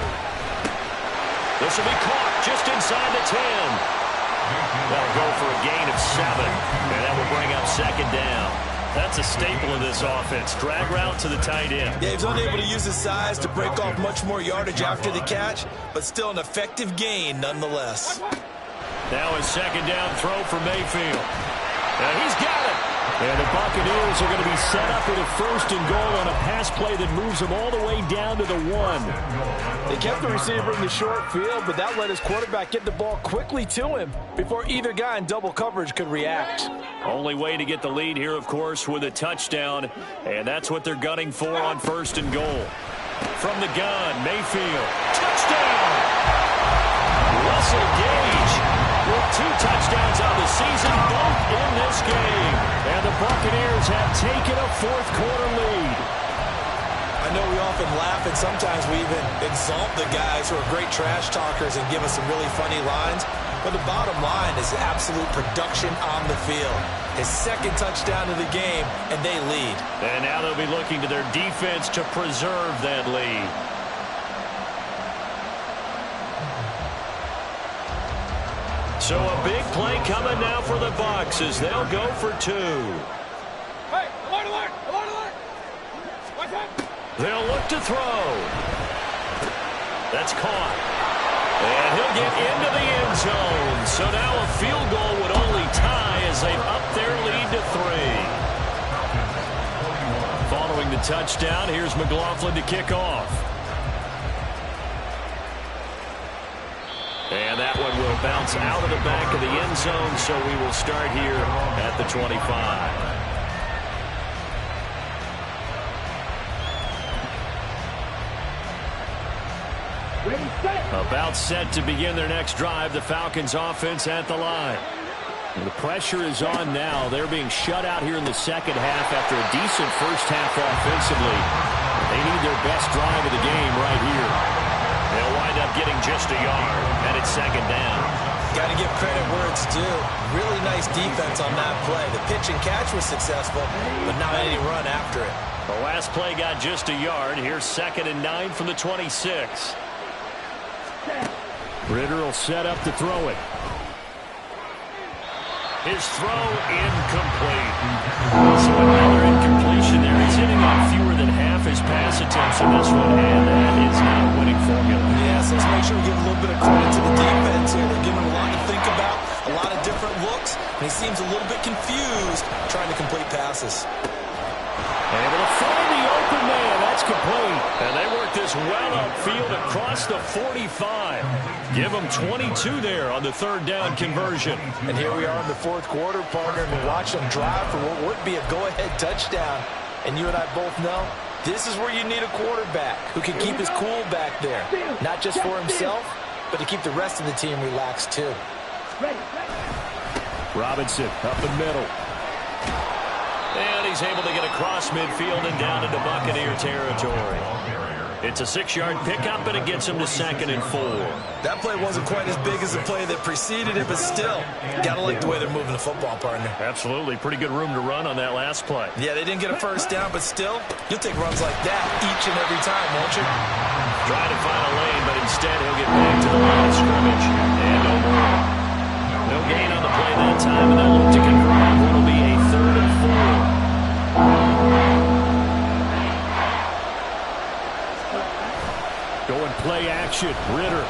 This will be caught just inside the 10. That'll go for a gain of 7. And that will bring up 2nd down. That's a staple of this offense. Drag route to the tight end. Yeah, he's unable to use his size to break off much more yardage after the catch, but still an effective gain nonetheless. Now a 2nd down throw for Mayfield. And he's got it. And the Buccaneers are going to be set up with a 1st and goal on a pass play that moves them all the way down to the 1. They kept the receiver in the short field, but that let his quarterback get the ball quickly to him before either guy in double coverage could react. Only way to get the lead here, of course, with a touchdown. And that's what they're gunning for on 1st and goal. From the gun, Mayfield. Touchdown! Russell Gage with 2 touchdowns on the season, both in this game. And the Buccaneers have taken a 4th quarter lead. I know we often laugh and sometimes we even exalt the guys who are great trash talkers and give us some really funny lines. But the bottom line is absolute production on the field. His 2nd touchdown of the game, and they lead. And now they'll be looking to their defense to preserve that lead. So a big play coming now for the Bucs as they'll go for 2. Hey, alert, alert, alert, alert. Watch out. They'll look to throw. That's caught. And he'll get into the end zone. So now a field goal would only tie as they've upped their lead to 3. Following the touchdown, here's McLaughlin to kick off. And that one will bounce out of the back of the end zone, so we will start here at the 25. About set to begin their next drive, the Falcons offense at the line. The pressure is on now. They're being shut out here in the second half after a decent first half offensively. They need their best drive of the game right here. They'll wind up getting just a yard, and it's 2nd down. Got to give credit where it's due. Really nice defense on that play. The pitch and catch was successful, but not any run after it. The last play got just a yard. Here's 2nd and 9 from the 26. Ritter will set up to throw it. His throw incomplete. So another incompletion there. He's hitting on fewer than half his pass attempts in this one, and that is not a winning formula. Yes, let's make sure we give a little bit of credit to the defense here. They're giving him a lot to think about, a lot of different looks, and he seems a little bit confused trying to complete passes. Able to find the open man. That's complete. And they work this well upfield across the 45. Give them 22 there on the 3rd down conversion. And here we are in the 4th quarter, partner, and we're watching them drive for what would be a go-ahead touchdown. And you and I both know this is where you need a quarterback who can keep his cool back there. Not just for himself, but to keep the rest of the team relaxed too. Robinson up the middle. And he's able to get across midfield and down into Buccaneer territory. It's a 6-yard pickup, and it gets him to 2nd and 4. That play wasn't quite as big as the play that preceded it, but still, gotta like the way they're moving the football, partner. Absolutely. Pretty good room to run on that last play. Yeah, they didn't get a first down, but still, you'll take runs like that each and every time, won't you? Trying to find a lane, but instead he'll get back to the line of scrimmage. And no more. No gain on the play that time, and they'll look to convert. It'll be a 3rd and 4. action. Ritter.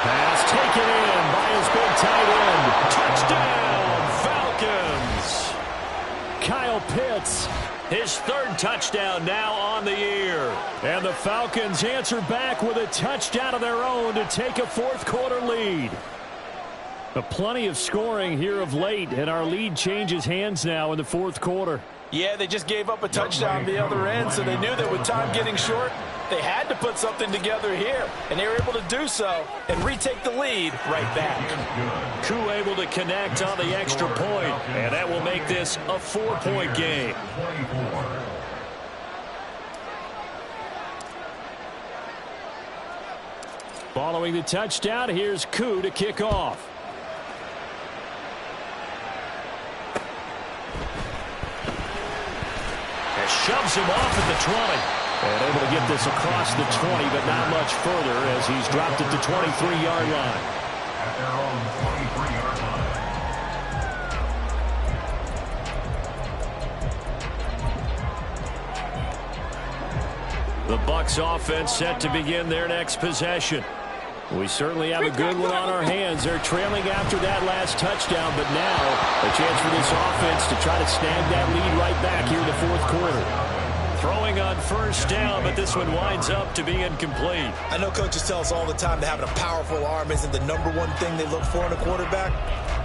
Pass taken in by his big tight end. Touchdown, Falcons. Kyle Pitts, his third touchdown now on the year. And the Falcons answer back with a touchdown of their own to take a fourth-quarter lead. But plenty of scoring here of late, and our lead changes hands now in the fourth quarter. Yeah, they just gave up a touchdown the other end, so they knew that with time getting short, they had to put something together here, and they were able to do so and retake the lead right back. Koo able to connect on the extra point, and that will make this a 4-point game. Following the touchdown, here's Koo to kick off. Shoves him off at the 20. And able to get this across the 20, but not much further as he's dropped it to 23-yard line. At their own 23-yard line. The Bucs offense set to begin their next possession. We certainly have a good one on our hands. They're trailing after that last touchdown, but now a chance for this offense to try to snag that lead right back here in the fourth quarter. Throwing on first down, but this one winds up to be incomplete. I know coaches tell us all the time that having a powerful arm isn't the number one thing they look for in a quarterback.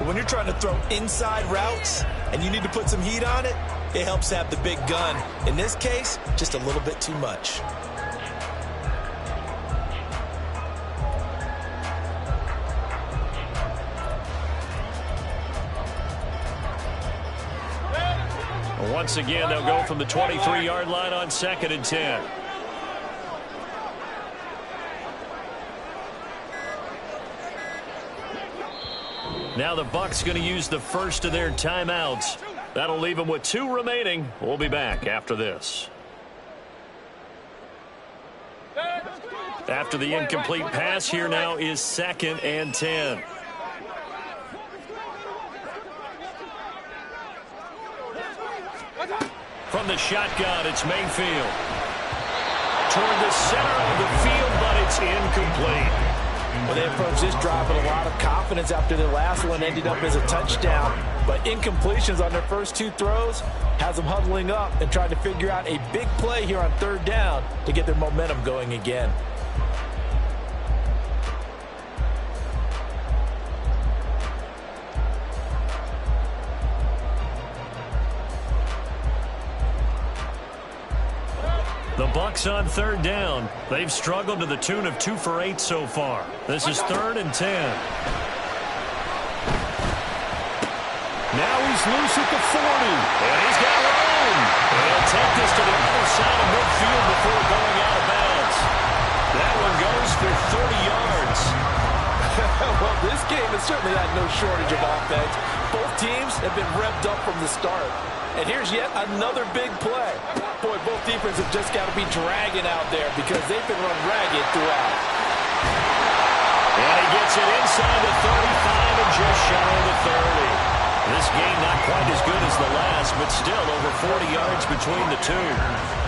But when you're trying to throw inside routes and you need to put some heat on it, it helps have the big gun. In this case, just a little bit too much. Once again, they'll go from the 23-yard line on 2nd and 10. Now the Bucs going to use the first of their timeouts. That'll leave them with 2 remaining. We'll be back after this. After the incomplete pass, here now is 2nd and 10. From the shotgun, it's Mayfield. Toward the center of the field, but it's incomplete. Well, they approached this drive with a lot of confidence after their last one ended up as a touchdown. But incompletions on their first 2 throws has them huddling up and trying to figure out a big play here on 3rd down to get their momentum going again. The Bucs on 3rd down. They've struggled to the tune of 2 for 8 so far. This is 3rd and 10. Now he's loose at the 40. And he's got room. And he'll take this to the other side of midfield before going out of bounds. That one goes for 30 yards. Well, this game has certainly had no shortage of offense. Both teams have been revved up from the start. And here's yet another big play. Boy, both defenses have just got to be dragging out there because they've been run ragged throughout. And he gets it inside the 35 and just shy of the 30. This game not quite as good as the last, but still over 40 yards between the two.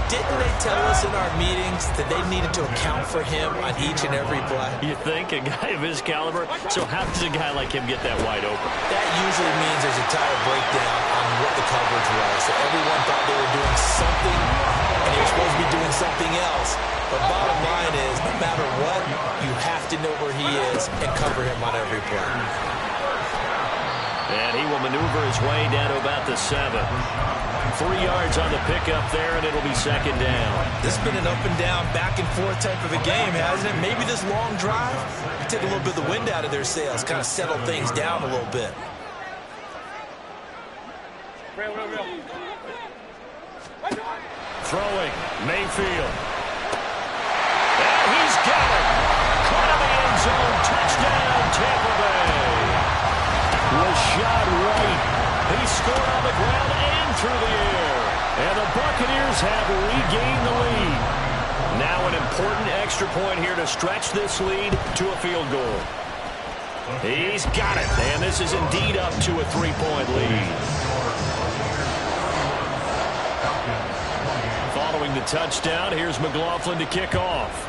Didn't they tell us in our meetings that they needed to account for him on each and every play? You think? A guy of his caliber? So how does a guy like him get that wide open? That usually means there's a tire breakdown on what the coverage was. So everyone thought they were doing something, and they were supposed to be doing something else. But bottom line is, no matter what, you have to know where he is and cover him on every play. And he will maneuver his way down to about the 7. 3 yards on the pickup there, and it'll be 2nd down. This has been an up and down, back and forth type of a game, hasn't it? Maybe this long drive could take a little bit of the wind out of their sails, kind of settle things down a little bit. Throwing, Mayfield. And he's got it. Caught in the end zone. Touchdown, Tampa Bay. Was shot right. He scored on the ground and through the air. And the Buccaneers have regained the lead. Now an important extra point here to stretch this lead to a field goal. He's got it. And this is indeed up to a 3-point lead. Following following the touchdown. Here's McLaughlin to kick off.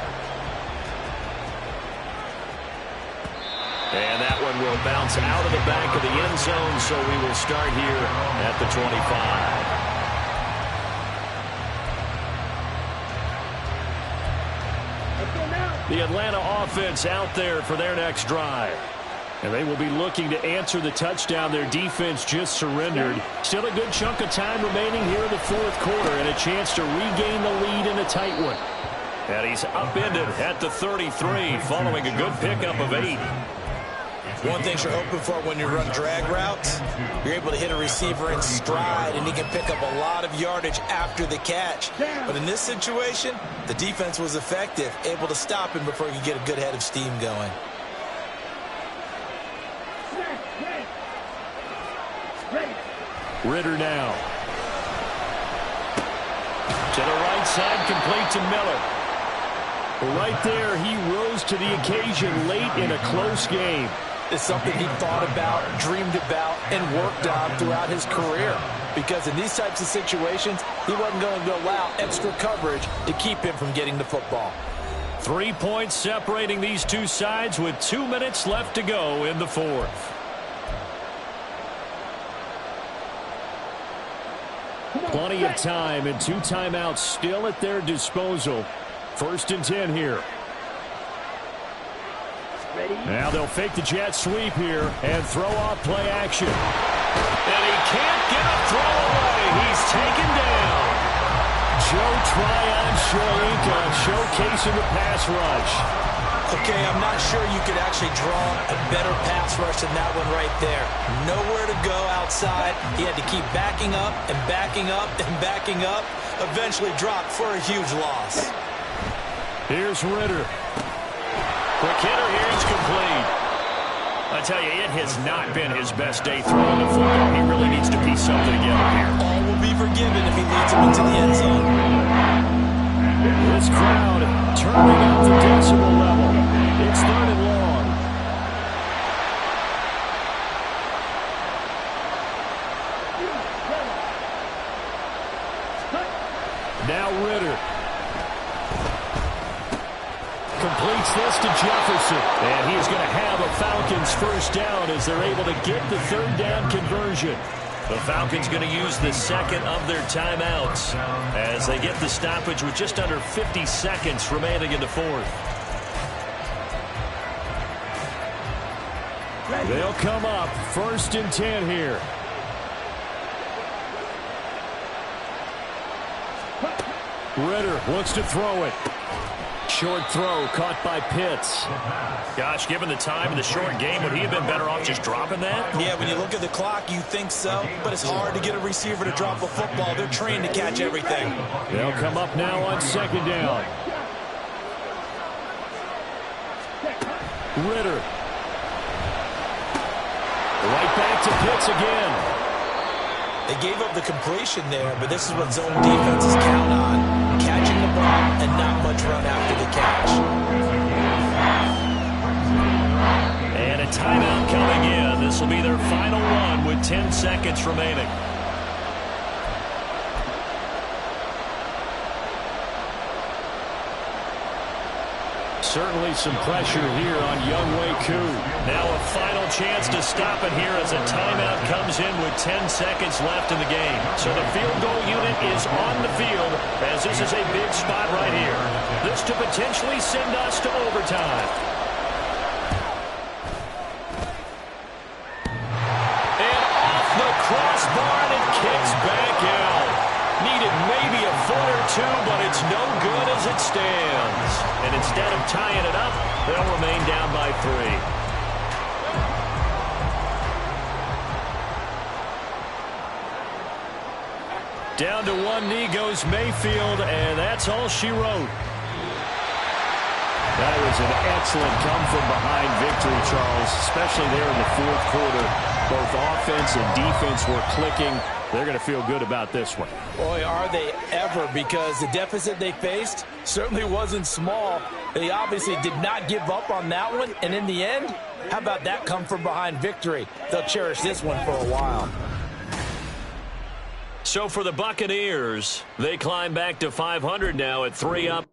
And that one will bounce out of the back of the end zone, so we will start here at the 25. The Atlanta offense out there for their next drive. And they will be looking to answer the touchdown their defense just surrendered. Still a good chunk of time remaining here in the fourth quarter and a chance to regain the lead in a tight one. And he's upended at the 33 following a good pickup of 8. One thing you're hoping for when you run drag routes, you're able to hit a receiver in stride, and he can pick up a lot of yardage after the catch. But in this situation, the defense was effective, able to stop him before he could get a good head of steam going. Ritter now. To the right side, complete to Miller. Right there, he rose to the occasion late in a close game. It's something he thought about, dreamed about, and worked on throughout his career. Because in these types of situations, he wasn't going to allow extra coverage to keep him from getting the football. 3 points separating these two sides with 2 minutes left to go in the fourth. Plenty of time and 2 timeouts still at their disposal. 1st and 10 here. Now they'll fake the jet sweep here and throw off play action. And he can't get a throw away. He's taken down. Joe Tryon-Shoyinka showcasing the pass rush. Okay, I'm not sure you could actually draw a better pass rush than that one right there. Nowhere to go outside. He had to keep backing up and backing up and backing up. Eventually dropped for a huge loss. Here's Ritter. Quick hitter here is complete. I tell you, it has not been his best day throwing the football. He really needs to piece something together here. All will be forgiven if he leads him into the end zone. This crowd turning up the decibel level. It's 3rd and long. Now Ritter. Completes this to Jefferson. And he is going to have a Falcons first down as they're able to get the 3rd down conversion. The Falcons going to use the second of their timeouts as they get the stoppage with just under 50 seconds remaining in the fourth. They'll come up 1st and 10 here. Ritter looks to throw it. Short throw caught by Pitts. Gosh, given the time and the short game, would he have been better off just dropping that? Yeah, when you look at the clock, you think so, but it's hard to get a receiver to drop a football. They're trained to catch everything. They'll come up now on 2nd down. Ritter. Right back to Pitts again. They gave up the completion there, but this is what zone defenses count on. Catching the ball and not much run after the catch. And a timeout coming in. This will be their final one with 10 seconds remaining. Certainly some pressure here on Younghoe Koo. Now a final chance to stop it here as a timeout comes in with 10 seconds left in the game. So the field goal unit is on the field as this is a big spot right here. This to potentially send us to overtime. And off the crossbar and it kicks back out. Needed maybe a foot or two, but it's no good as it stands. And instead of tying it up, they'll remain down by 3. Down to one knee goes Mayfield, and that's all she wrote. That was an excellent come-from-behind victory, Charles, especially there in the fourth quarter. Both offense and defense were clicking. They're going to feel good about this one. Boy, are they ever, because the deficit they faced certainly wasn't small. They obviously did not give up on that one, and in the end, how about that come-from-behind victory? They'll cherish this one for a while. So for the Buccaneers, they climb back to 500 now at 3 up.